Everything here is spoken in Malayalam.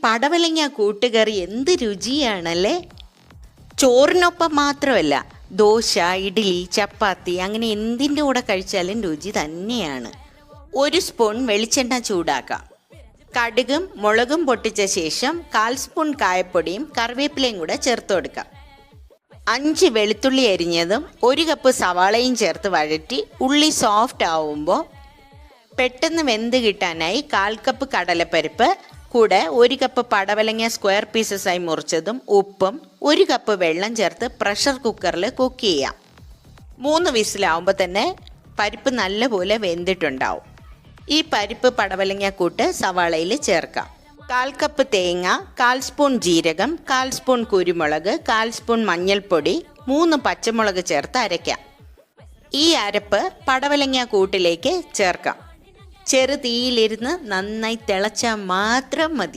പടവലങ്ങ കൂട്ടുകറി എന്ത് രുചിയാണല്ലേ. ചോറിനൊപ്പം മാത്രമല്ല, ദോശ, ഇഡ്ഡലി, ചപ്പാത്തി അങ്ങനെ എന്തിൻ്റെ കൂടെ കഴിച്ചാലും രുചി തന്നെയാണ്. ഒരു സ്പൂൺ വെളിച്ചെണ്ണ ചൂടാക്കാം. കടുകും മുളകും പൊട്ടിച്ച ശേഷം 1/4 സ്പൂൺ കായപ്പൊടിയും കറിവേപ്പിലയും കൂടെ ചേർത്ത് കൊടുക്കാം. 5 വെളുത്തുള്ളി അരിഞ്ഞതും 1 കപ്പ് സവാളയും ചേർത്ത് വഴറ്റി ഉള്ളി സോഫ്റ്റ് ആവുമ്പോൾ പെട്ടെന്ന് വെന്ത് കിട്ടാനായി 1/4 കപ്പ് കടലപ്പരിപ്പ്, കൂടെ 1 കപ്പ് പടവലങ്ങ സ്ക്വയർ പീസസായി മുറിച്ചതും ഉപ്പും 1 കപ്പ് വെള്ളം ചേർത്ത് പ്രഷർ കുക്കറിൽ കുക്ക് ചെയ്യാം. 3 വിസിലാവുമ്പോൾ തന്നെ പരിപ്പ് നല്ലപോലെ വെന്തിട്ടുണ്ടാവും. ഈ പരിപ്പ് പടവലങ്ങ കൂട്ട് സവാളയിൽ ചേർക്കാം. 1/4 കപ്പ് തേങ്ങ, 1/4 സ്പൂൺ ജീരകം, 1/4 സ്പൂൺ കുരുമുളക്, 1/4 സ്പൂൺ മഞ്ഞൾപ്പൊടി, 3 പച്ചമുളക് ചേർത്ത് അരയ്ക്കാം. ഈ അരപ്പ് പടവലങ്ങ കൂട്ടിലേക്ക് ചേർക്കാം. ചെറു തീയിലിരുന്ന് നന്നായി തിളച്ചാൽ മാത്രം മതി.